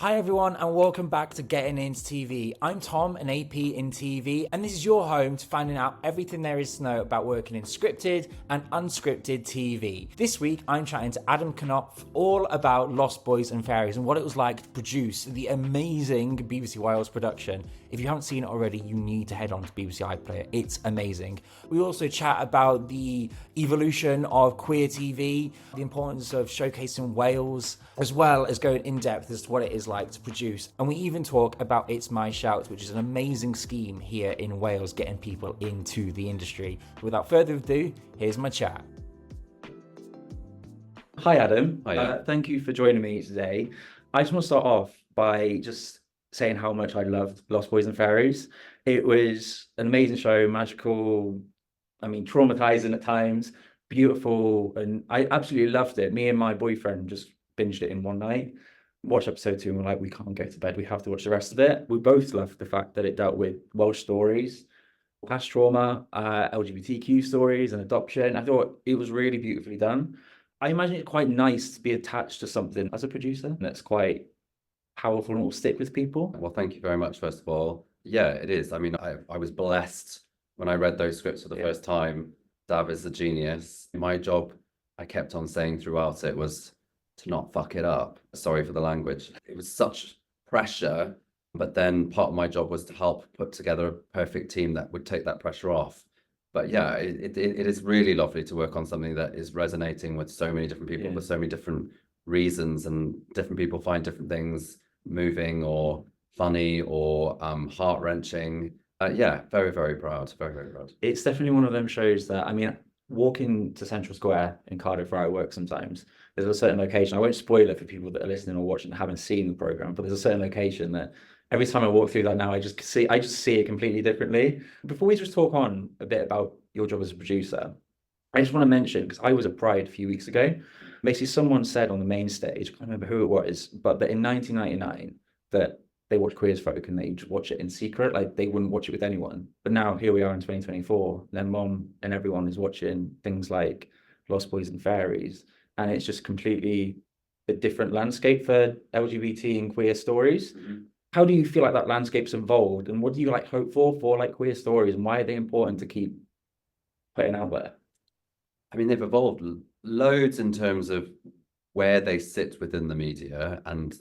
Hi everyone and welcome back to Getting Into TV. I'm Tom, an AP in TV, and this is your home to finding out everything there is to know about working in scripted and unscripted TV. This week I'm chatting to Adam Knopf all about Lost Boys and Fairies and what it was like to produce the amazing BBC Wales production. If you haven't seen it already, you need to head on to BBC iPlayer. It's amazing. We also chat about the evolution of queer TV, the importance of showcasing Wales, as well as going in depth as to what it is like to produce. And we even talk about It's My Shout, which is an amazing scheme here in Wales, getting people into the industry. Without further ado, here's my chat. Hi, Adam. Hiya. Thank you for joining me today. I just want to start off by just saying how much I loved Lost Boys and Fairies. It was an amazing show, magical, traumatizing at times, beautiful, and I absolutely loved it. Me and my boyfriend just binged it in one night, watched episode 2, and we're like, we can't go to bed, we have to watch the rest of it. We both loved the fact that it dealt with Welsh stories, past trauma, LGBTQ stories, and adoption. I thought it was really beautifully done. I imagine it's quite nice to be attached to something as a producer that's quite powerful and will stick with people. Well, thank you very much, first of all. Yeah, it is. I mean, I was blessed when I read those scripts for the first time. Dav is a genius. My job, I kept on saying throughout it, was to not fuck it up. Sorry for the language. It was such pressure, but then part of my job was to help put together a perfect team that would take that pressure off. But yeah, it is really lovely to work on something that is resonating with so many different people for so many different reasons, and different people find different things moving or funny or heart-wrenching. Yeah, very, very proud. Very, very proud. It's definitely one of them shows that, walking to Central Square in Cardiff where I work sometimes, there's a certain location. I won't spoil it for people that are listening or watching that haven't seen the program, but there's a certain location that every time I walk through that now, I just see it completely differently. Before we just talk on a bit about your job as a producer, I just want to mention, because I was at Pride a few weeks ago, basically someone said on the main stage, I can't remember who it was, but that in 1999 that they watched Queer as Folk and they just watch it in secret, like they wouldn't watch it with anyone. But now here we are in 2024, their mom and everyone is watching things like Lost Boys and Fairies, and it's just completely a different landscape for LGBT and queer stories. Mm-hmm. How do you feel like that landscape's evolved, and what do you like hope for like queer stories, and why are they important to keep putting out there? I mean, they've evolved loads in terms of where they sit within the media, and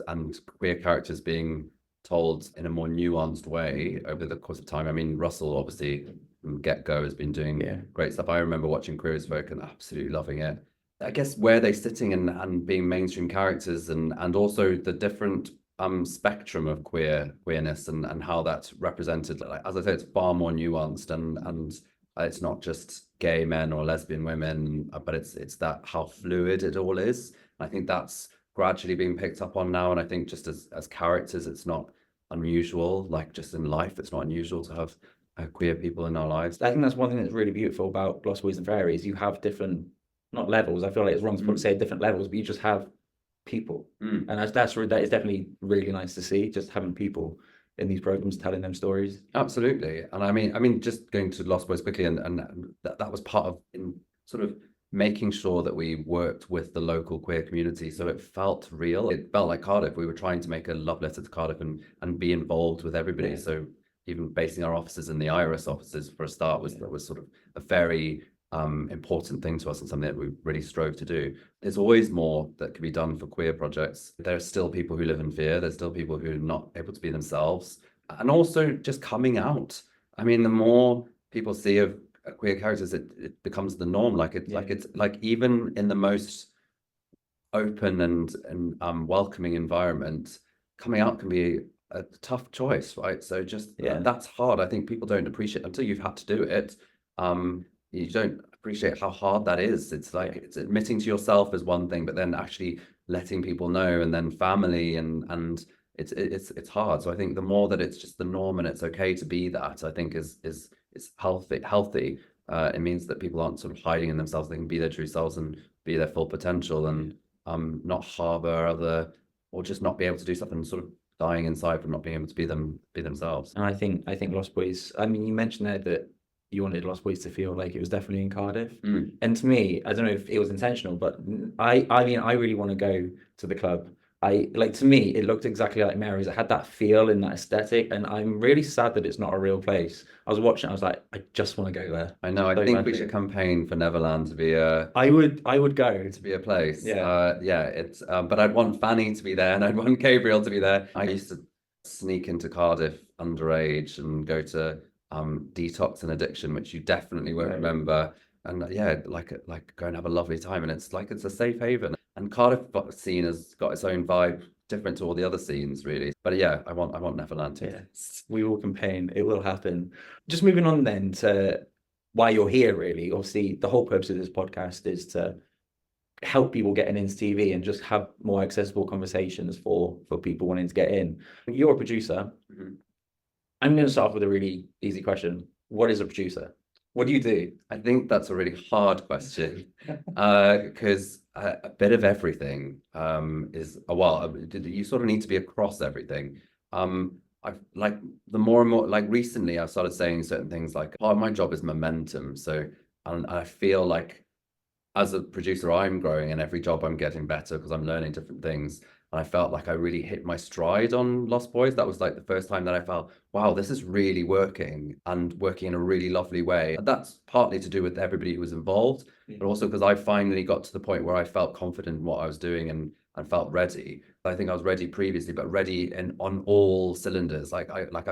queer characters being told in a more nuanced way over the course of time. I mean, Russell obviously from get-go has been doing great stuff. I remember watching Queer as Folk and absolutely loving it. I guess where they're sitting and being mainstream characters, and also the different spectrum of queerness and how that's represented. Like, as I say, it's far more nuanced, and it's not just gay men or lesbian women, but it's that how fluid it all is. I think that's gradually being picked up on now, and I think just as characters, it's not unusual. Like, just in life, it's not unusual to have queer people in our lives. I think that's one thing that's really beautiful about Lost Boys and Fairies. You have different, not levels. I feel like it's wrong to say different levels, but you just have people, and that is definitely really nice to see. Just having people in these programs telling them stories. Absolutely, and I mean, just going to Lost Boys quickly, and that was part of in sort of making sure that we worked with the local queer community, so it felt real. It felt like Cardiff. We were trying to make a love letter to Cardiff and be involved with everybody. So even basing our offices in the Iris offices for a start was sort of a very important thing to us, and something that we really strove to do. There's always more that can be done for queer projects. There are still people who live in fear. There's still people who are not able to be themselves, and also just coming out. I mean, the more people see of queer characters, it becomes the norm. Like even in the most open and welcoming environment, coming out can be a tough choice, right? So just that's hard. I think people don't appreciate until you've had to do it. You don't appreciate how hard that is. It's like it's admitting to yourself is one thing, but then actually letting people know, and then family, and it's hard. So I think the more that it's just the norm and it's okay to be that, I think is healthy. It means that people aren't sort of hiding in themselves. They can be their true selves and be their full potential, and not harbor other, or just not be able to do something, sort of dying inside from not being able to be themselves. And I think Lost Boys, I mean, you mentioned there that you wanted Lost Boys to feel like it was definitely in Cardiff. And to me, I don't know if it was intentional, but I mean, I really want to go to the club To me, it looked exactly like Mary's. It had that feel and that aesthetic, and I'm really sad that it's not a real place. I was watching, I was like, I just want to go there I know. I so think we badly. should campaign for Neverland I would go. to be a place. Yeah. Yeah, it's but I'd want Fanny to be there and I'd want Gabriel to be there. I used to sneak into Cardiff underage and go to Detox and Addiction, which you definitely won't Right. remember. And yeah, like go and have a lovely time. And it's like it's a safe haven. And Cardiff scene has got its own vibe, different to all the other scenes, really. But yeah, I want Neverland to Yeah. exist. We will campaign. It will happen. Just moving on then to why you're here, really. Obviously, the whole purpose of this podcast is to help people getting into TV and just have more accessible conversations for people wanting to get in. You're a producer. Mhm. I'm going to start off with a really easy question. What is a producer? What do you do? I think that's a really hard question because a bit of everything is well, you sort of need to be across everything. I've like the more and more like recently I've started saying certain things like part of my job is momentum. So and I feel like as a producer, I'm growing and every job I'm getting better because I'm learning different things. And I felt like I really hit my stride on Lost Boys. That was like the first time that I felt, wow, this is really working and working in a really lovely way. And that's partly to do with everybody who was involved, but also because I finally got to the point where I felt confident in what I was doing and felt ready. I think I was ready previously, but ready and on all cylinders. I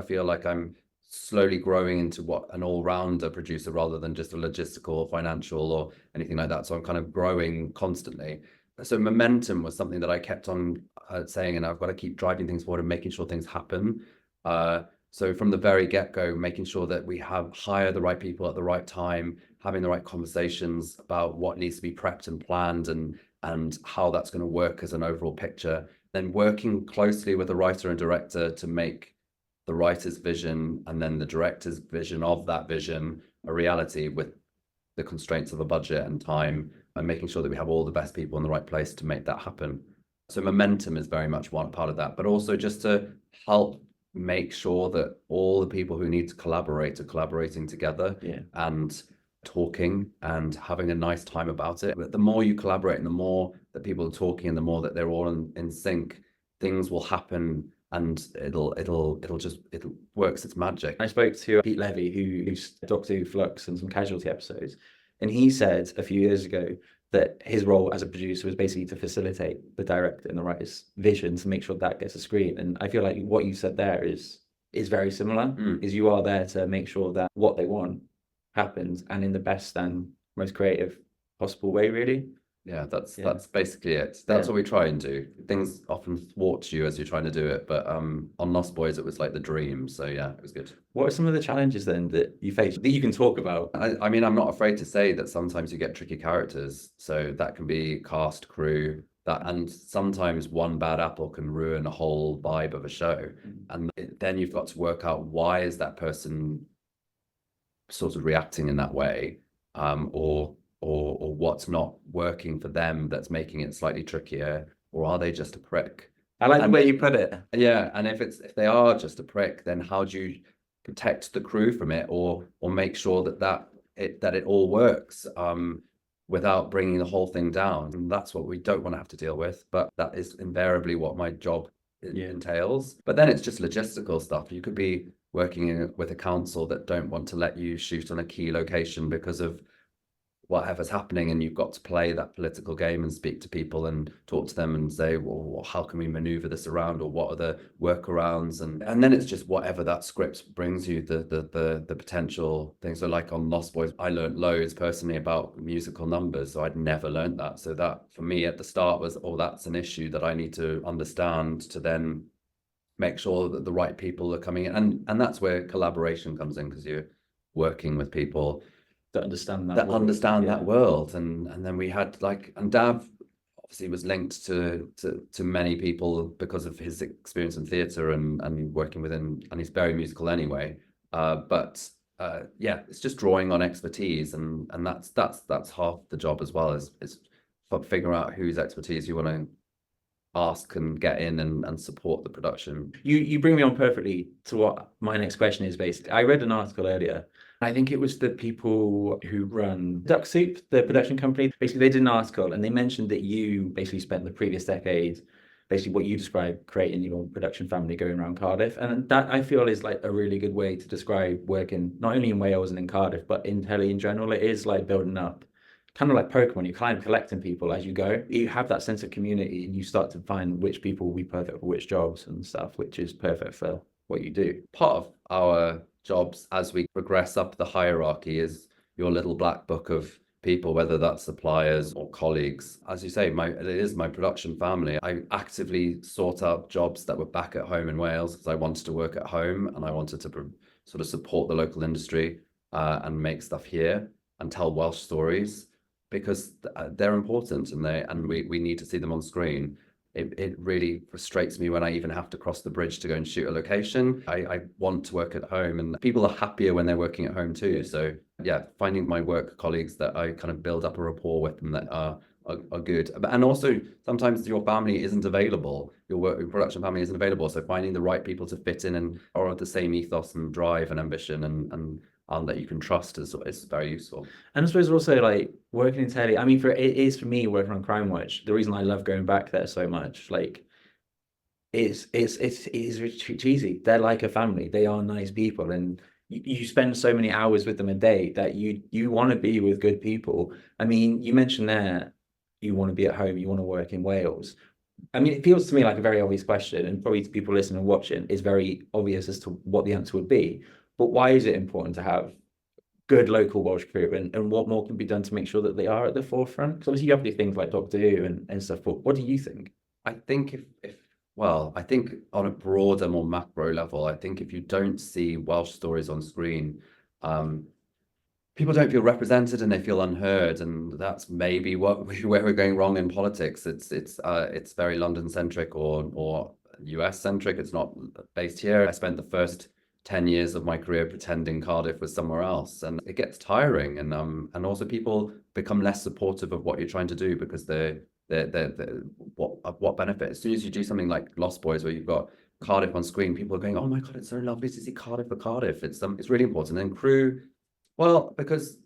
feel like I'm slowly growing into what an all-rounder producer rather than just a logistical or financial or anything like that. So I'm kind of growing constantly. So momentum was something that I kept on saying, and I've got to keep driving things forward and making sure things happen. So from the very get-go, making sure that we hire the right people at the right time, having the right conversations about what needs to be prepped and planned and how that's going to work as an overall picture. Then working closely with the writer and director to make the writer's vision and then the director's vision of that vision a reality with the constraints of a budget and time, and making sure that we have all the best people in the right place to make that happen. So momentum is very much one part of that, but also just to help make sure that all the people who need to collaborate are collaborating together and talking and having a nice time about it. But the more you collaborate and the more that people are talking and the more that they're all in sync, things will happen and it'll works its magic. I spoke to Pete Levy, who's Doctor Who Flux and some Casualty episodes, and he said a few years ago that his role as a producer was basically to facilitate the director and the writer's vision to make sure that gets a screen. And I feel like what you said there is very similar. Is you are there to make sure that what they want happens and in the best and most creative possible way, really. Yeah, that's basically it. That's what we try and do. Things often thwart you as you're trying to do it, but on Lost Boys it was like the dream. So yeah, it was good. What are some of the challenges then that you face that you can talk about? I mean, I'm not afraid to say that sometimes you get tricky characters. So that can be cast, crew, and sometimes one bad apple can ruin a whole vibe of a show. And then you've got to work out why is that person sort of reacting in that way, or what's not working for them that's making it slightly trickier, or are they just a prick? I like the way you put it. Yeah, and if they are just a prick, then how do you protect the crew from it, or make sure that it all works without bringing the whole thing down? And that's what we don't want to have to deal with, but that is invariably what my job entails. But then it's just logistical stuff. You could be working with a council that don't want to let you shoot on a key location because of whatever's happening, and you've got to play that political game and speak to people and talk to them and say, well, how can we maneuver this around, or what are the workarounds, and then it's just whatever that script brings you, the potential things. So like on Lost Boys, I learned loads personally about musical numbers, so I'd never learned that. So that for me at the start was, oh, that's an issue that I need to understand to then make sure that the right people are coming in, and that's where collaboration comes in, because you're working with people that understand that world. And then we had and Dav obviously was linked to many people because of his experience in theatre and working within, and he's very musical anyway. But yeah, it's just drawing on expertise, and that's half the job as well, is figure out whose expertise you want to ask and get in and support the production. You bring me on perfectly to what my next question is. Basically, I read an article earlier. I think it was the people who run Duck Soup, the production company. Basically, they did an article and they mentioned that you basically spent the previous decade basically what you described, creating your production family going around Cardiff. And that I feel is like a really good way to describe working not only in Wales and in Cardiff, but in telly in general. It is like building up, kind of like Pokemon, you kind of collecting people as you go. You have that sense of community and you start to find which people will be perfect for which jobs and stuff, which is perfect for what you do. Part of our jobs as we progress up the hierarchy is your little black book of people, whether that's suppliers or colleagues. As you say, it is my production family. I actively sought out jobs that were back at home in Wales because I wanted to work at home and I wanted to sort of support the local industry and make stuff here and tell Welsh stories because they're important and we need to see them on screen. It really frustrates me when I even have to cross the bridge to go and shoot a location. I want to work at home, and people are happier when they're working at home too. So yeah, finding my work colleagues that I kind of build up a rapport with them that are good. And also sometimes your family isn't available, your production family isn't available. So finding the right people to fit in and are of the same ethos and drive and ambition and that you can trust is very useful. And I suppose also like working in telly, I mean, it is for me working on Crime Watch, the reason I love going back there so much, like it is cheesy. They're like a family. They are nice people, and you spend so many hours with them a day that you want to be with good people. I mean, you mentioned there you want to be at home, you want to work in Wales. I mean, it feels to me like a very obvious question, and probably to people listening and watching, is very obvious as to what the answer would be. But why is it important to have good local Welsh crew, and what more can be done to make sure that they are at the forefront? Because obviously you have these things like Doctor Who and stuff, but what do you think? I think I think on a broader, more macro level, I think if you don't see Welsh stories on screen, people don't feel represented and they feel unheard, and that's maybe where we're going wrong in politics. It's very London centric or US centric. It's not based here. I spent the first 10 years of my career pretending Cardiff was somewhere else, and it gets tiring, and also people become less supportive of what you're trying to do because they're what benefit? As soon as you do something like Lost Boys where you've got Cardiff on screen, people are going, oh my God, it's so lovely to see Cardiff for Cardiff. It's really important. And crew, well, because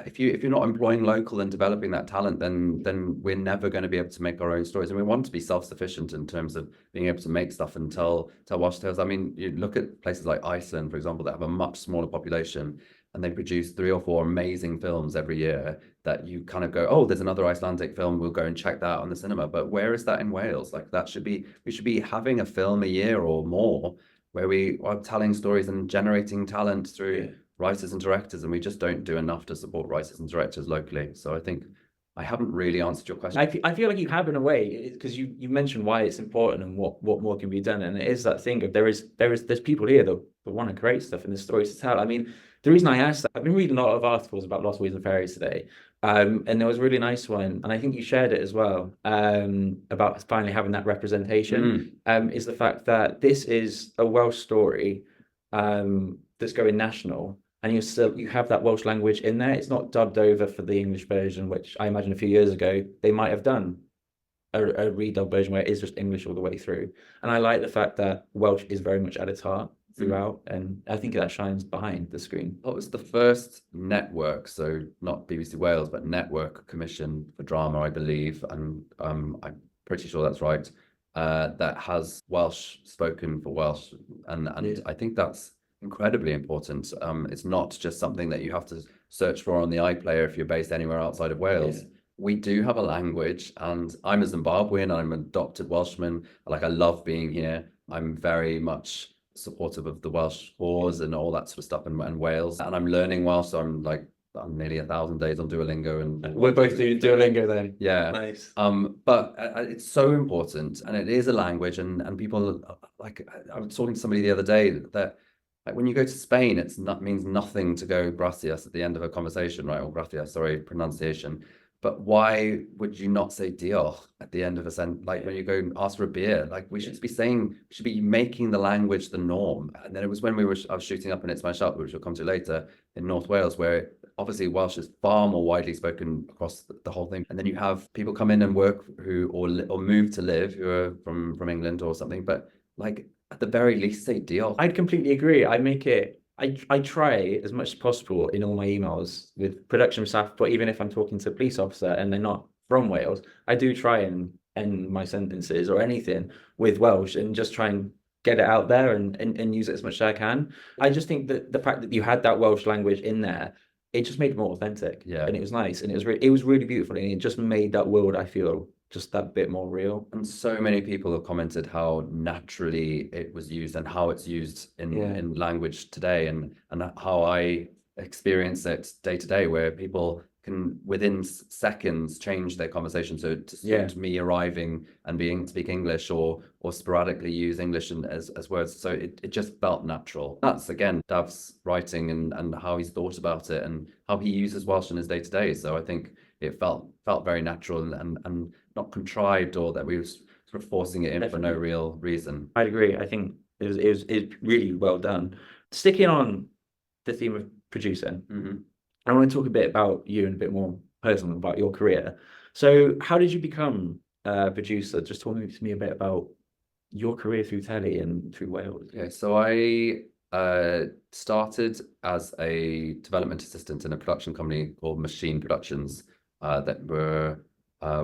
if you're not employing local and developing that talent, then we're never going to be able to make our own stories. And we want to be self-sufficient in terms of being able to make stuff and tell Welsh tales. I mean, you look at places like Iceland, for example, that have a much smaller population, and they produce 3 or 4 amazing films every year that you kind of go, oh, there's another Icelandic film, we'll go and check that out on the cinema. But where is that in Wales? Like we should be having a film a year or more where we are telling stories and generating talent through writers and directors, and we just don't do enough to support writers and directors locally. So I think I haven't really answered your question. I feel like you have in a way, because you mentioned why it's important and what more can be done, and it is that thing of there's people here that want to create stuff and there's stories to tell. I mean, the reason I asked that, I've been reading a lot of articles about Lost Boys and Fairies today, and there was a really nice one, and I think you shared it as well, about finally having that representation. Is the fact that this is a Welsh story, that's going national. And you have that Welsh language in there. It's not dubbed over for the English version, which I imagine a few years ago they might have done a redub version where it is just English all the way through. And I like the fact that Welsh is very much at its heart throughout, and I think that shines behind the screen. It was the first network, so not BBC Wales, but network commission for drama, I believe, and I'm pretty sure that's right. That has Welsh spoken for Welsh, and I think that's incredibly important. It's not just something that you have to search for on the iPlayer if you're based anywhere outside of Wales. Yeah. We do have a language, and I'm a Zimbabwean, I'm an adopted Welshman. Like, I love being here. I'm very much supportive of the Welsh cause and all that sort of stuff, and Wales. And I'm learning Welsh, so I'm nearly 1,000 days on Duolingo, and we're both doing Duolingo then. Yeah, nice. But it's so important, and it is a language, and people, like, I was talking to somebody the other day that, like, when you go to Spain, means nothing to go gracias at the end of a conversation, right? Or gracias, sorry, pronunciation. But why would you not say diolch at the end of a sentence? Like, when you go and ask for a beer, like, we should be making the language the norm. And then it was when I was shooting up in It's My Shop, which we'll come to later, in North Wales, where obviously Welsh is far more widely spoken across the whole thing. And then you have people come in and work or move to live who are from England or something, but like, at the very least, say diolch. I'd completely agree. I try as much as possible in all my emails with production staff, but even if I'm talking to a police officer and they're not from Wales, I do try and end my sentences or anything with Welsh and just try and get it out there and use it as much as I can. I just think that the fact that you had that Welsh language in there, it just made it more authentic. Yeah. And it was nice and it was really beautiful and it just made that world, I feel, just that bit more real. And so many people have commented how naturally it was used and how it's used in language today, and how I experience it day to day, where people can within seconds change their conversation to suit me arriving and speak English, or sporadically use English as words. So it just felt natural. That's again Dav's writing and how he's thought about it and how he uses Welsh in his day to day. So I think it felt very natural and not contrived, or that we were sort of forcing it in for no real reason. I'd agree. I think it really well done. Sticking on the theme of producing, I want to talk a bit about you and a bit more personal about your career. So how did you become a producer? Just talk to me a bit about your career through telly and through Wales. Okay, so I started as a development assistant in a production company called Machine Productions that were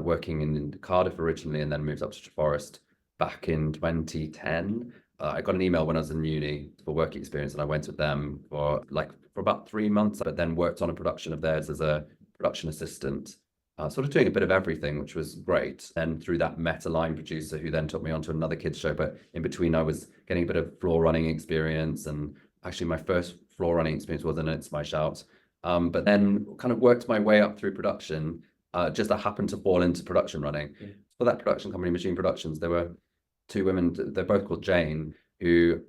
working in Cardiff originally, and then moved up to Forest back in 2010. I got an email when I was in uni for work experience, and I went with them for about 3 months, but then worked on a production of theirs as a production assistant, sort of doing a bit of everything, which was great. And through that, met a line producer who then took me on to another kids show. But in between, I was getting a bit of floor running experience, and actually my first floor running experience was in It's My Shout. But then kind of worked my way up through production. Just I happened to fall into production running. For that production company, Machine Productions, there were 2 women, they're both called Jane, who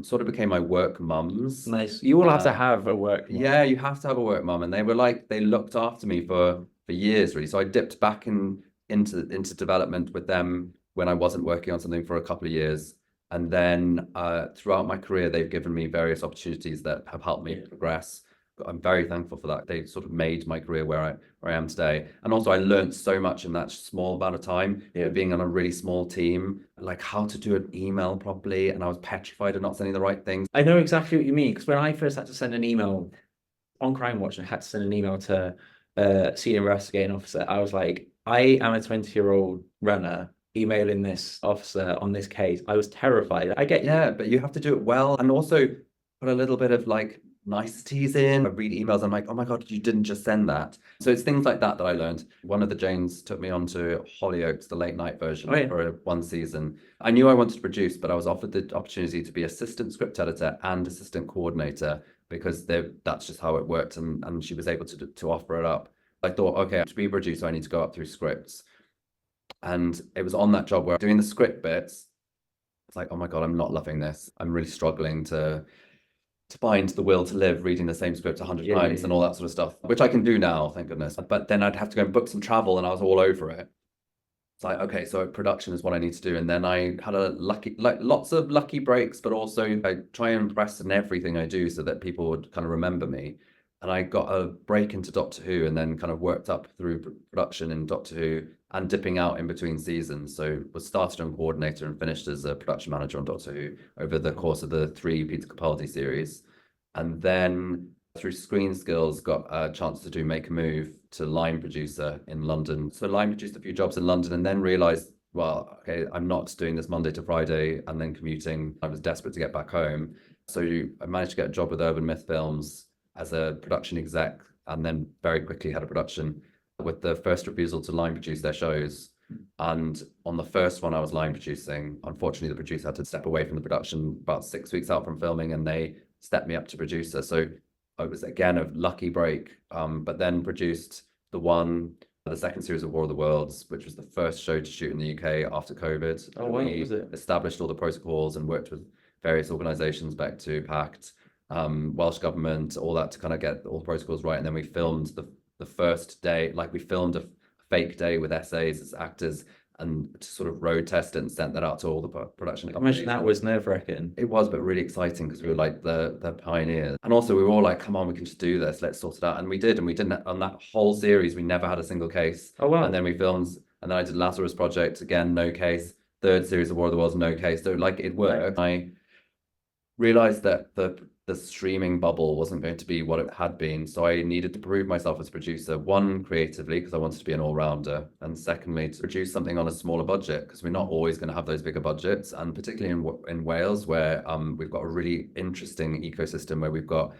sort of became my work mums. Nice. You all have to have a work mum. Yeah, you have to have a work mum, and they were like, they looked after me for years, really. So I dipped back into development with them when I wasn't working on something for a couple of years. And then throughout my career, they've given me various opportunities that have helped me progress. I'm very thankful for that. They sort of made my career where I am today. And also I learned so much in that small amount of time, being on a really small team, like how to do an email properly. And I was petrified of not sending the right things. I know exactly what you mean, because when I first had to send an email on Crime Watch and had to send an email to a senior investigating officer, I was like, I am a 20-year-old runner emailing this officer on this case. I was terrified. I get Yeah, but you have to do it well, and also put a little bit of like niceties in. I read emails, I'm like, oh my God, you didn't just send that. So it's things like that I learned. One of the Janes took me on to Hollyoaks, the late night version, for 1 season. I knew I wanted to produce, but I was offered the opportunity to be assistant script editor and assistant coordinator, because that's just how it worked, and she was able to offer it up. I thought, okay, to be a producer, I need to go up through scripts. And it was on that job where doing the script bits, it's like, oh my God, I'm not loving this. I'm really struggling to find the will to live reading the same script 100 times and all that sort of stuff, which I can do now, thank goodness. But then I'd have to go and book some travel, and I was all over it. It's like, okay, so production is what I need to do. And then I had lots of lucky breaks, but also I try and impress in everything I do so that people would kind of remember me. And I got a break into Doctor Who, and then kind of worked up through production in Doctor Who and dipping out in between seasons. So was started on coordinator and finished as a production manager on Doctor Who over the course of the 3 Peter Capaldi series. And then through Screen Skills, got a chance to make a move to line producer in London. So line produced a few jobs in London, and then realized, well, okay, I'm not doing this Monday to Friday and then commuting. I was desperate to get back home. So I managed to get a job with Urban Myth Films as a production exec, and then very quickly had a production with the first refusal to line produce their shows. And on the first one I was line producing, unfortunately the producer had to step away from the production about 6 weeks out from filming, and they stepped me up to producer. So I was again a lucky break, but then produced the second series of War of the Worlds, which was the first show to shoot in the UK after COVID. Oh, wow, was it? Established all the protocols and worked with various organizations, back to PACT, Welsh government, all that, to kind of get all the protocols right. And then we filmed the first day, like we filmed a fake day with essays as actors, and to sort of road test it and sent that out to all the production I companies. imagine that was nerve-wracking. It was, but really exciting, because we were like the pioneers. And also we were all like, come on, we can just do this, let's sort it out. And we did, and we didn't, on that whole series, we never had a single case. Oh, wow. And then we filmed, and then I did Lazarus Project, again, no case. Third series of War of the Worlds, no case. So like it worked. I realized that the streaming bubble wasn't going to be what it had been. So I needed to prove myself as a producer, one, creatively, because I wanted to be an all-rounder, and secondly, to produce something on a smaller budget, because we're not always going to have those bigger budgets. And particularly in Wales, where we've got a really interesting ecosystem where we've got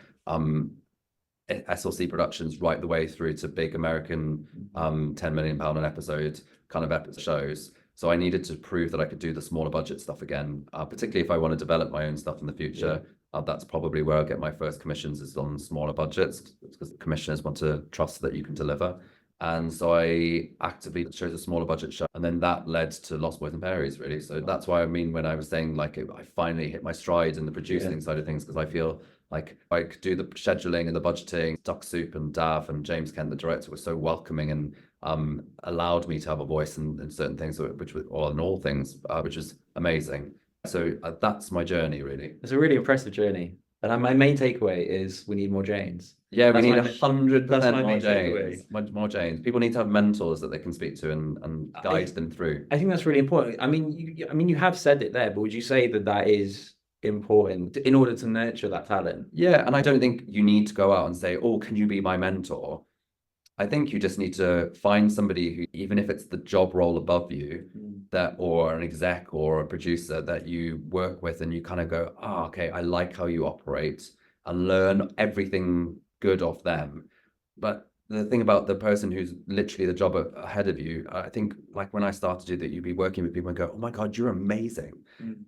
SLC productions right the way through to big American £10 million an episode kind of episode shows. So I needed to prove that I could do the smaller budget stuff again, particularly if I want to develop my own stuff in the future. That's probably where I'll get my first commissions, is on smaller budgets, because the commissioners want to trust that you can deliver. And so I actively chose a smaller budget show, and then that led to Lost Boys and Fairies, really. So that's why I mean when I was saying like I finally hit my stride in the producing side of things, because I feel like I could do the scheduling and the budgeting. Duck Soup and Dav and James Kent, the director, was so welcoming and allowed me to have a voice in certain things, which was, or in all things, which was amazing. So that's my journey, really. It's a really impressive journey. And my main takeaway is we need more Janes. Yeah, we That's need my- 100% that's my more main Janes. takeaway. More Janes. People need to have mentors that they can speak to and guide them through. I think that's really important. I mean, you have said it there, but would you say that that is important in order to nurture that talent? Yeah, and I don't think you need to go out and say, "Oh, can you be my mentor?" I think you just need to find somebody who, even if it's the job role above you, that, or an exec or a producer that you work with, and you kind of go, "Oh, okay, I like how you operate," and learn everything good off them. But the thing about the person who's literally the job ahead of you, I think, like when I started to do that, you'd be working with people and go, "Oh my God, you're amazing."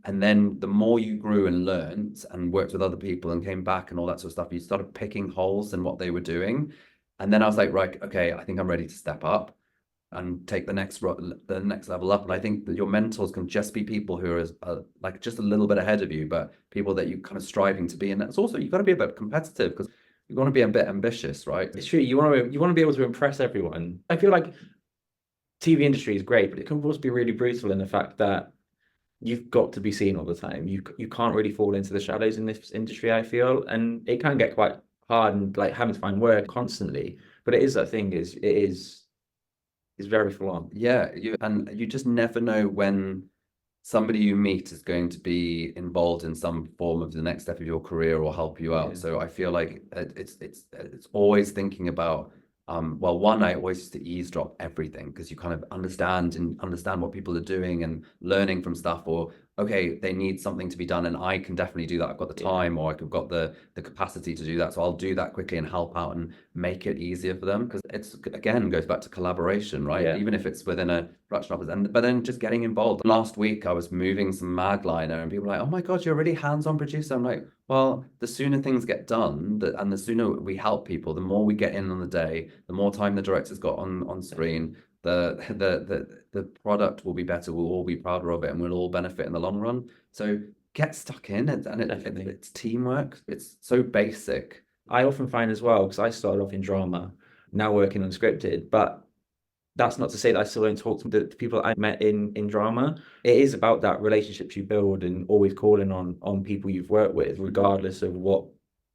And then the more you grew and learned and worked with other people and came back and all that sort of stuff, you started picking holes in what they were doing. And then I was like, right, okay, I think I'm ready to step up and take the next level up. And I think that your mentors can just be people who are like just a little bit ahead of you, but people that you kind of striving to be. And that's also, you've got to be a bit competitive, because you want to be a bit ambitious, right? It's true. You want to be able to impress everyone. I feel like TV industry is great, but it can also be really brutal in the fact that you've got to be seen all the time. You can't really fall into the shadows in this industry, I feel, and it can get quite hard and like having to find work constantly. But it is that thing is very full on. Yeah, you just never know when somebody you meet is going to be involved in some form of the next step of your career or help you out. So I feel like it's always thinking about well, one, I always used to eavesdrop everything, because you kind of understand what people are doing and learning from stuff, or okay, they need something to be done and I can definitely do that. I've got the time, or I've got the capacity to do that. So I'll do that quickly and help out and make it easier for them, because it's, again, goes back to collaboration, right? Yeah. Even if it's within a production office, but then just getting involved. Last week I was moving some mag liner and people were like, "Oh my God, you're a really hands-on producer." I'm like, well, the sooner things get done and the sooner we help people, the more we get in on the day, the more time the director's got on screen, the product will be better, we'll all be prouder of it, and we'll all benefit in the long run. So get stuck in, and it's teamwork. It's so basic. I often find as well, because I started off in drama, now working unscripted, but that's not to say that I still don't talk to the people I met in drama. It is about that relationships you build and always calling on people you've worked with, regardless of what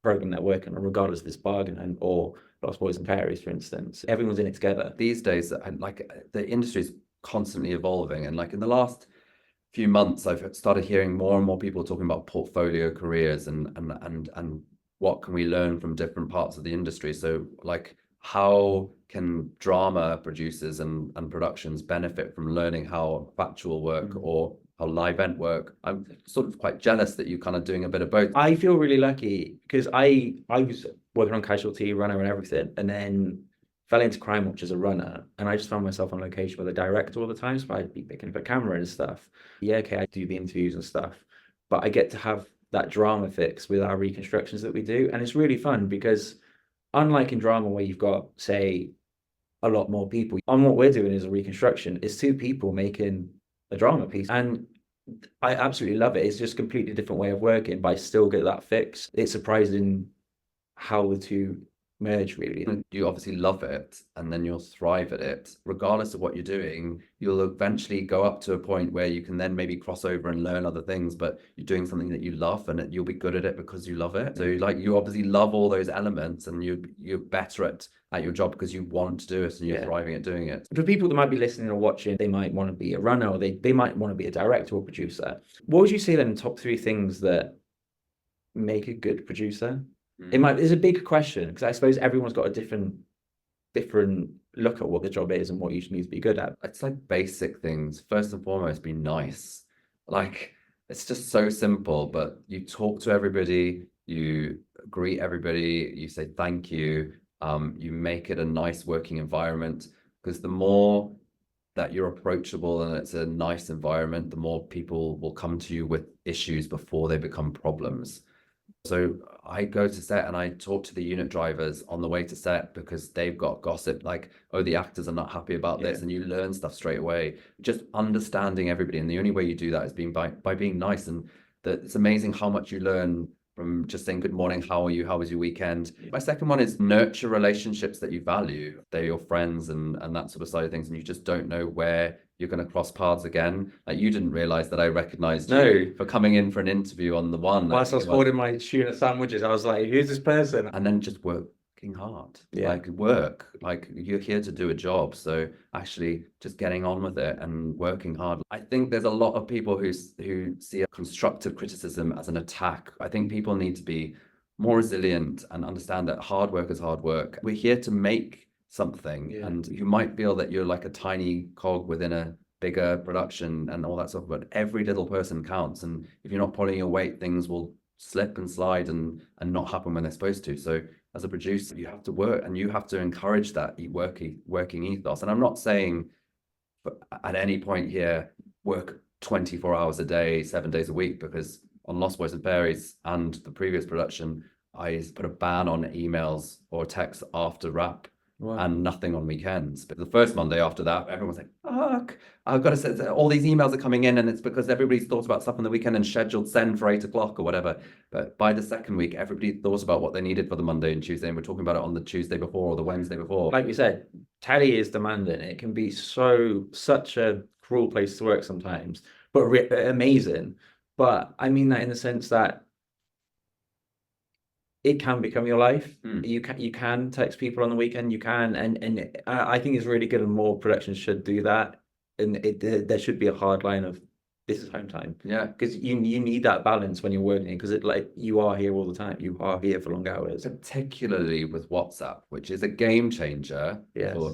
program they're working on, regardless of this bargain or Lost Boys and Fairies, for instance. Everyone's in it together. These days, like, the industry is constantly evolving, and like in the last few months, I've started hearing more and more people talking about portfolio careers and what can we learn from different parts of the industry. So like, how can drama producers and productions benefit from learning how factual work or how live event work? I'm sort of quite jealous that you're kind of doing a bit of both. I feel really lucky because I was working on Casualty, runner and everything, and then fell into Crime Watch as a runner, and I just found myself on location with a director all the time, so I'd be picking up a camera and stuff. Yeah, okay, I do the interviews and stuff, but I get to have that drama fix with our reconstructions that we do, and it's really fun because unlike in drama where you've got, say, a lot more people, on what we're doing is a reconstruction. It's two people making a drama piece, and I absolutely love it. It's just a completely different way of working, but I still get that fix. It's surprising how the two merge, really. You obviously love it, and then you'll thrive at it. Regardless of what you're doing, you'll eventually go up to a point where you can then maybe cross over and learn other things, but you're doing something that you love, and you'll be good at it because you love it. So like, you obviously love all those elements, and you're better at your job because you want to do it and you're thriving at doing it. For people that might be listening or watching, they might want to be a runner, or they might want to be a director or producer. What would you say then, top three things that make a good producer? Mm. It's a big question, because I suppose everyone's got a different look at what the job is and what you need to be good at. It's like basic things. First and foremost, be nice. Like, it's just so simple, but you talk to everybody, you greet everybody, you say thank you, you make it a nice working environment, because the more that you're approachable and it's a nice environment, the more people will come to you with issues before they become problems. So I go to set and I talk to the unit drivers on the way to set, because they've got gossip like, oh, the actors are not happy about this, and you learn stuff straight away. Just understanding everybody, and the only way you do that is being by being nice. And that it's amazing how much you learn from just saying good morning, how are you, how was your weekend. My second one is nurture relationships that you value. They're your friends and that sort of side of things, and you just don't know where you're going to cross paths again. Like, you didn't realize that I recognized you for coming in for an interview on the one. Whilst I was holding my tuna sandwiches, I was like, who's this person? And then just working hard. Yeah. Like, work. Like, you're here to do a job. So actually just getting on with it and working hard. I think there's a lot of people who see a constructive criticism as an attack. I think people need to be more resilient and understand that hard work is hard work. We're here to make something, and you might feel that you're like a tiny cog within a bigger production and all that stuff, but every little person counts, and if you're not pulling your weight, things will slip and slide and not happen when they're supposed to. So as a producer, you have to work, and you have to encourage that working ethos. And I'm not saying at any point here work 24 hours a day, 7 days a week, because on Lost Boys and Fairies and the previous production, I put a ban on emails or texts after wrap. Wow. And nothing on weekends. But the first Monday after that, everyone's like, fuck, I've got to say, all these emails are coming in, and it's because everybody's thought about stuff on the weekend and scheduled send for 8 o'clock or whatever. But by the second week, everybody thought about what they needed for the Monday and Tuesday, and we're talking about it on the Tuesday before or the Wednesday before. Like you said, telly is demanding. It can be such a cruel place to work sometimes, but amazing. But I mean that in the sense that it can become your life. You can text people on the weekend. You can, and I think it's really good, and more productions should do that. And there should be a hard line of this is home time. Yeah, because you need that balance when you're working, because you are here all the time. You are here for long hours. Particularly with WhatsApp, which is a game changer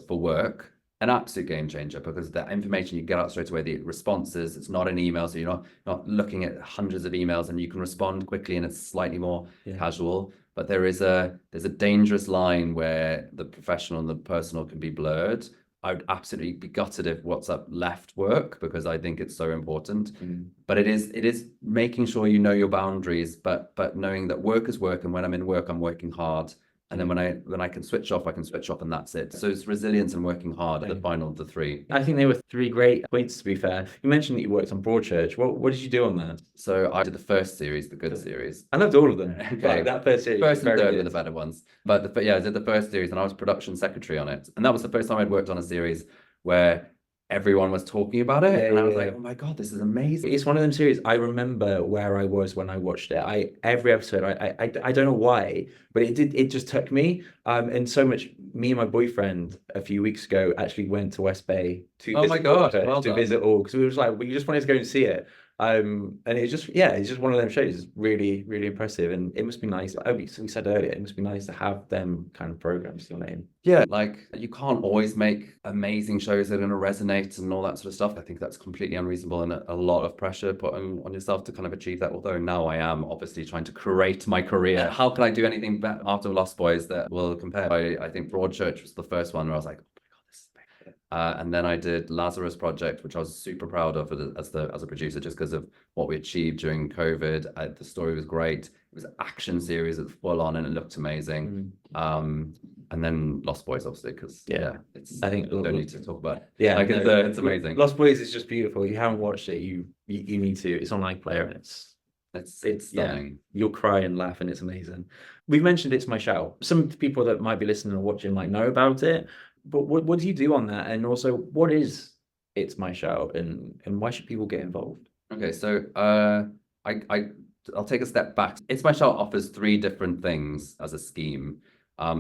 for work. An absolute game changer, because the information you get out straight away, the responses, it's not an email, so you're not looking at hundreds of emails, and you can respond quickly, and it's slightly more casual. But there's a dangerous line where the professional and the personal can be blurred. I would absolutely be gutted if WhatsApp left work, because I think it's so important. But it is making sure you know your boundaries, but knowing that work is work, and when I'm in work, I'm working hard. And then when I can switch off, I can switch off, and that's it. So it's resilience and working hard, the final of the three. I think they were three great points, to be fair. You mentioned that you worked on Broadchurch. What did you do on that? So I did the first series, the good series. I loved all of them. Okay, that first series. First and third were the better ones. But I did the first series, and I was production secretary on it. And that was the first time I'd worked on a series where everyone was talking about it, and I was like, oh my god, this is amazing. It's one of them series. I remember where I was when I watched it. Every episode, I don't know why, but it just took me. And so much. Me and my boyfriend a few weeks ago actually went to West Bay to visit all, because we just wanted to go and see it. And it's just one of them shows. It's really, really impressive, and it must be nice. We said earlier, it must be nice to have them kind of programs. You know what I mean? Yeah, like, you can't always make amazing shows that are going to resonate and all that sort of stuff. I think that's completely unreasonable, and a lot of pressure put on yourself to kind of achieve that. Although now I am obviously trying to create my career. How can I do anything better after Lost Boys that will compare? I think Broadchurch was the first one where I was like, and then I did Lazarus Project, which I was super proud of as a producer, just because of what we achieved during COVID. The story was great. It was an action series that's full on, and it looked amazing. And then Lost Boys, obviously, because I think we don't need to talk about it. Yeah, it's amazing. Lost Boys is just beautiful. If you haven't watched it, you need to. It's on iPlayer, and it's stunning. You'll cry and laugh, and it's amazing. We've mentioned It's My Shout. Some people that might be listening or watching might know about it. But what do you do on that? And also, what is It's My Shout, and why should people get involved? Okay, so I'll take a step back. It's My Shout offers 3 different things as a scheme.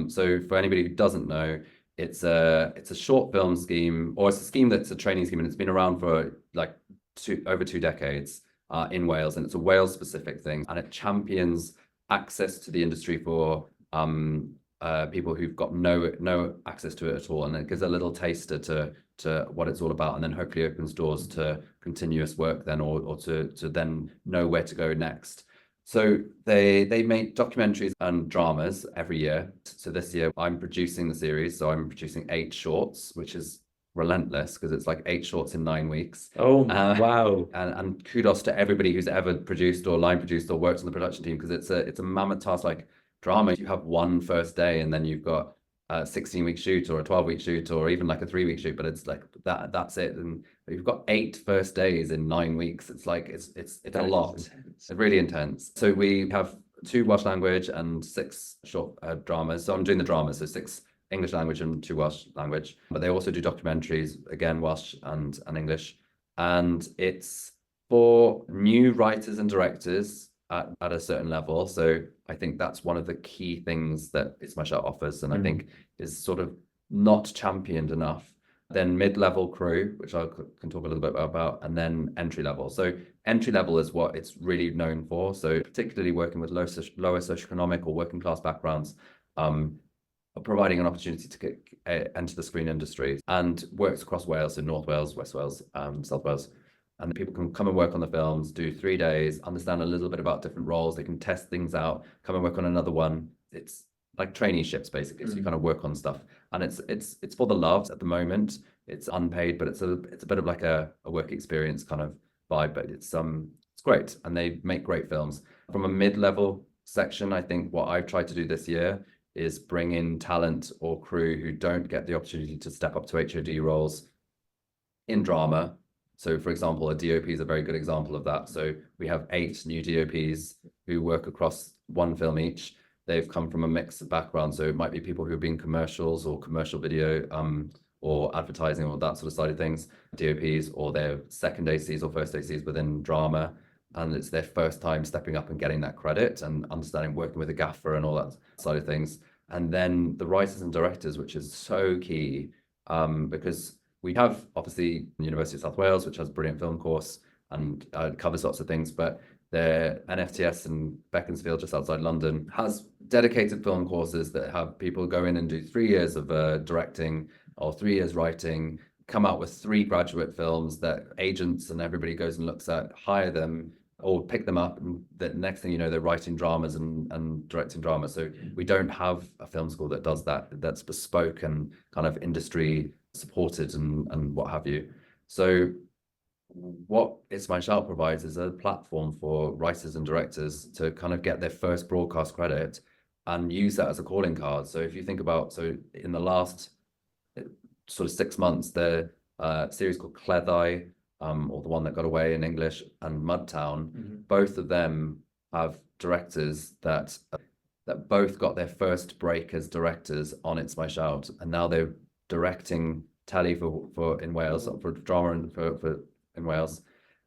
So for anybody who doesn't know, it's a short film scheme, or it's a scheme that's a training scheme, and it's been around for like over 2 decades in Wales, and it's a Wales specific thing, and it champions access to the industry for people who've got no access to it at all, and it gives a little taster to what it's all about, and then hopefully opens doors to continuous work then, or to then know where to go next. So they make documentaries and dramas every year. So this year I'm producing the series, so I'm producing 8 shorts, which is relentless because it's like 8 shorts in 9 weeks. Oh, wow. And kudos to everybody who's ever produced or line produced or worked on the production team, because it's a mammoth task. Like drama, you have one first day and then you've got a 16-week shoot or a 12-week shoot or even like a 3-week shoot, but it's like that's it. And you've got 8 first days in 9 weeks. It's like it's a lot. It's really intense. So we have 2 Welsh language and 6 short dramas. So I'm doing the dramas, so 6 English language and 2 Welsh language. But they also do documentaries, again, Welsh and English. And it's for new writers and directors at a certain level. So I think that's one of the key things that It's My Shout offers, and I think is sort of not championed enough. Then mid-level crew, which I can talk a little bit about, and then entry level. So entry level is what it's really known for. So particularly working with lower socioeconomic or working class backgrounds, providing an opportunity to get enter the screen industry, and works across Wales, so North Wales, West Wales, South Wales. And people can come and work on the films, do 3 days, understand a little bit about different roles. They can test things out, come and work on another one. It's like traineeships basically. So you kind of work on stuff, and it's for the love at the moment. It's unpaid, but it's a bit of like a work experience kind of vibe. But it's great, and they make great films. From a mid-level section, I think what I've tried to do this year is bring in talent or crew who don't get the opportunity to step up to HOD roles in drama. So for example, a DOP is a very good example of that. So we have 8 new DOPs who work across 1 film each. They've come from a mix of backgrounds. So it might be people who have been commercials or commercial video, or advertising, or that sort of side of things, DOPs, or their second ACs or first ACs within drama. And it's their first time stepping up and getting that credit and understanding working with a gaffer and all that side of things. And then the writers and directors, which is so key, because we have obviously the University of South Wales, which has a brilliant film course and covers lots of things, but the NFTS in Beaconsfield, just outside London, has dedicated film courses that have people go in and do 3 years of directing or 3 years writing, come out with 3 graduate films that agents and everybody goes and looks at, hire them or pick them up, and the next thing you know, they're writing dramas and directing dramas. So we don't have a film school that does that, that's bespoke and kind of industry supported and what have you. So what It's My Shout provides is a platform for writers and directors to kind of get their first broadcast credit and use that as a calling card. So if you think about, so in the last sort of 6 months, the series called Cleddau, or The One That Got Away in English, and Mudtown, both of them have directors that both got their first break as directors on It's My Shout, and now they're directing telly for in Wales, for drama and for in Wales,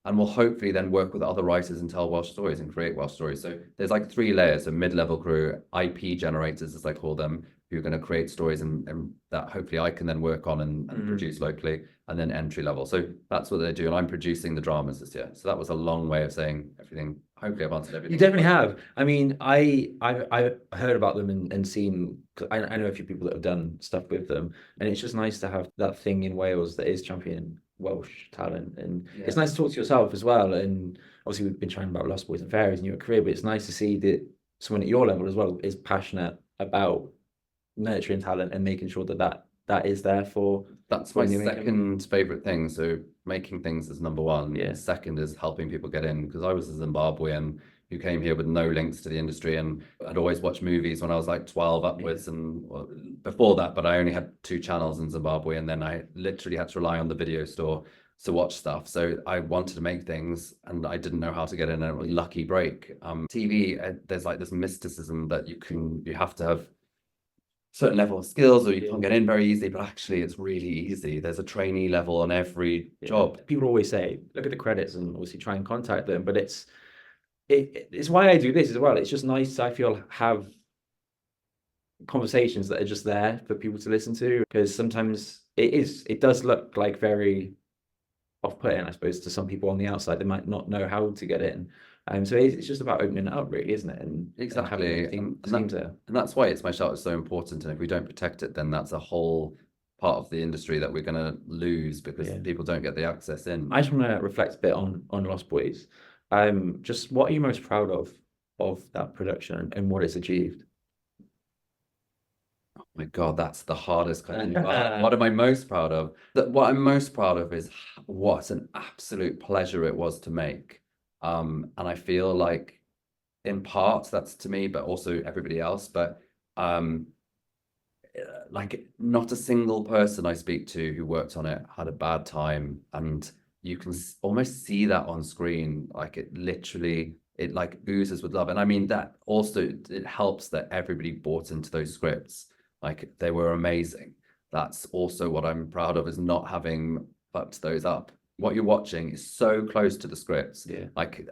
and will hopefully then work with other writers and tell Welsh stories and create Welsh stories. So there's like 3 layers: a mid-level crew, IP generators, as I call them, who are going to create stories and that hopefully I can then work on and produce locally, and then entry level. So that's what they do, and I'm producing the dramas this year. So that was a long way of saying everything. Hopefully I've answered everything. You definitely have. I mean, I've heard about them and seen, I know a few people that have done stuff with them, and it's just nice to have that thing in Wales that is champion Welsh talent, and it's nice to talk to yourself as well. And obviously we've been chatting about Lost Boys and Fairies in your career, but it's nice to see that someone at your level as well is passionate about nurturing talent and making sure that is there for. That's my second favorite thing. So making things is number 1. Yeah. Second is helping people get in, because I was a Zimbabwean who came here with no links to the industry, and I'd always watch movies when I was like 12 upwards, and before that, but I only had 2 channels in Zimbabwe, and then I literally had to rely on the video store to watch stuff. So I wanted to make things, and I didn't know how to get in a lucky break. TV, there's like this mysticism that you have to have certain level of skills, or you can't get in very easily, but actually it's really easy. There's a trainee level on every job. People always say, look at the credits and obviously try and contact them, but it's why I do this as well. It's just nice, I feel, have conversations that are just there for people to listen to, because sometimes it does look like very off-putting, I suppose, to some people on the outside. They might not know how to get in, So it's just about opening it up, really, isn't it? And Exactly. having And that's why It's My Shout is so important. And if we don't protect it, then that's a whole part of the industry that we're going to lose because people don't get the access in. I just want to reflect a bit on Lost Boys. Just what are you most proud of that production and what it's achieved? Oh my God, that's the hardest question. What am I most proud of? What I'm most proud of is what an absolute pleasure it was to make. And I feel like in part that's to me, but also everybody else. But like not a single person I speak to who worked on it had a bad time, and you can almost see that on screen. Like it like oozes with love, and I mean that also it helps that everybody bought into those scripts. Like they were amazing. That's also what I'm proud of, is not having fucked those up. What you're watching is so close to the scripts. Like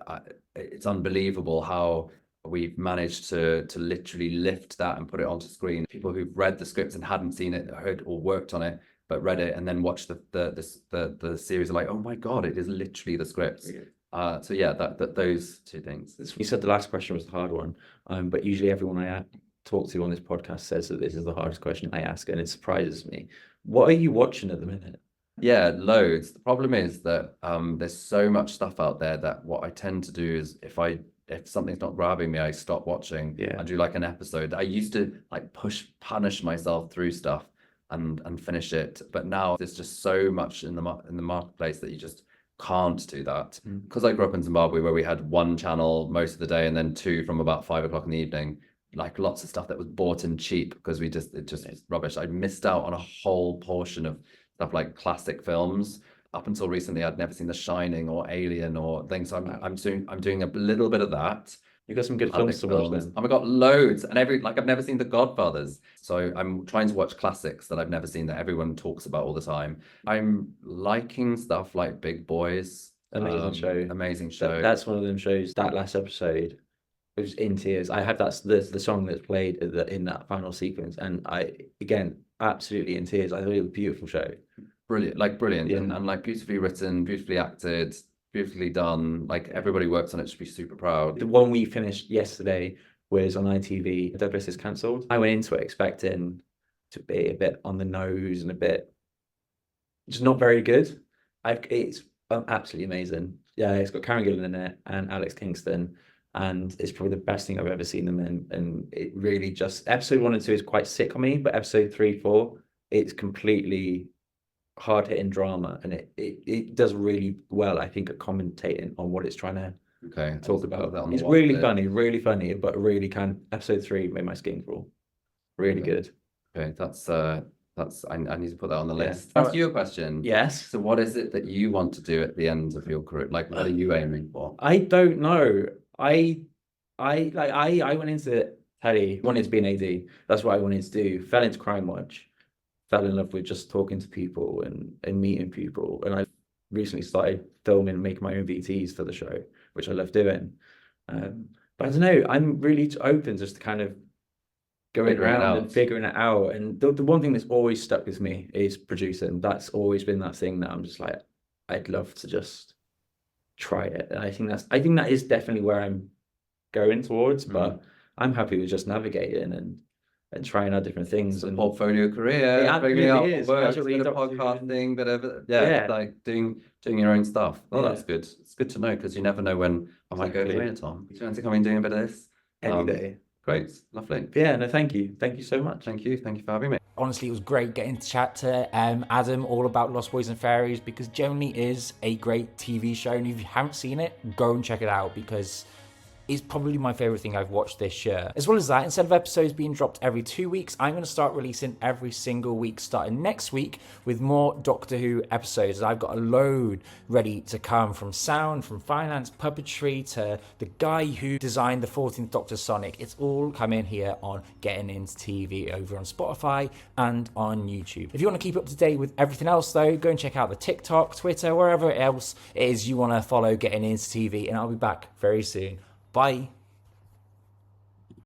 it's unbelievable how we've managed to literally lift that and put it onto screen. People who've read the scripts and hadn't seen it, heard or worked on it, but read it and then watched the series are like, oh my God, it is literally the scripts. So yeah, that those two things. You said the last question was the hard one, but usually everyone I talk to on this podcast says that this is the hardest question I ask, and it surprises me. What are you watching at the minute? Yeah, loads. The problem is that there's so much stuff out there that what I tend to do is if something's not grabbing me, I stop watching. I do like an episode. I used to like punish myself through stuff and finish it, but now there's just so much in the marketplace that you just can't do that. Because I grew up in Zimbabwe where we had one channel most of the day and then two from about 5 o'clock in the evening. Like lots of stuff that was bought in cheap because it just is rubbish. I missed out on a whole portion of stuff like classic films. Up until recently, I'd never seen The Shining or Alien or things. So I'm doing a little bit of that. You got some good films to watch then. I've got loads, and I've never seen The Godfathers, so I'm trying to watch classics that I've never seen that everyone talks about all the time. I'm liking stuff like Big Boys. Amazing show. That's one of them shows. That last episode, it was in tears. I had the song that's played in that final sequence, and I again absolutely in tears. I thought it was a beautiful show. Brilliant, and like beautifully written, beautifully acted, beautifully done. Like everybody works on it should be super proud. The one we finished yesterday was on ITV. Douglas is cancelled. I went into it expecting to be a bit on the nose and a bit just not very good. It's absolutely amazing. Yeah, it's got Karen Gillan in it and Alex Kingston, and it's probably the best thing I've ever seen them in. And it really just episode 1 and 2 is quite sitcom-y, but episode 3, 4, it's completely hard-hitting drama, and it does really well, I think, at commentating on what it's trying to talk about. It's really funny, but really episode 3 made my skin crawl. Really good. Okay, that's I need to put that on the list. Ask you a question. Yes. So what is it that you want to do at the end of your career? Like what are you aiming for? I don't know. I went into telly, wanted to be an AD. That's what I wanted to do. Fell into Crime Watch. Fell in love with just talking to people and meeting people. And I recently started filming and making my own VTs for the show, which I love doing. But I don't know, I'm really open just to kind of going around and figuring it out. And the one thing that's always stuck with me is producing. That's always been that thing that I'm just like, I'd love to just try it. And I think that is definitely where I'm going towards, but I'm happy with just navigating and trying out different things. And portfolio career, it absolutely is. Work, bit of podcasting, bit of like doing your own stuff. Well, that's good. It's good to know because you never know when I might go away, Tom. Do you want to come in doing a bit of this? Any day. Great, lovely. Yeah, no, thank you so much. Thank you for having me. Honestly, it was great getting to chat to Adam all about Lost Boys and Fairies, because generally is a great TV show, and if you haven't seen it, go and check it out because is probably my favorite thing I've watched this year. As well as that, instead of episodes being dropped every 2 weeks, I'm going to start releasing every single week starting next week with more Doctor Who episodes. I've got a load ready to come, from sound, from finance, puppetry, to the guy who designed the 14th Doctor Sonic. It's all coming here on Getting Into TV over on Spotify and on YouTube. If you want to keep up to date with everything else though, go and check out the TikTok, Twitter, wherever else it is you want to follow Getting Into TV, and I'll be back very soon. Bye.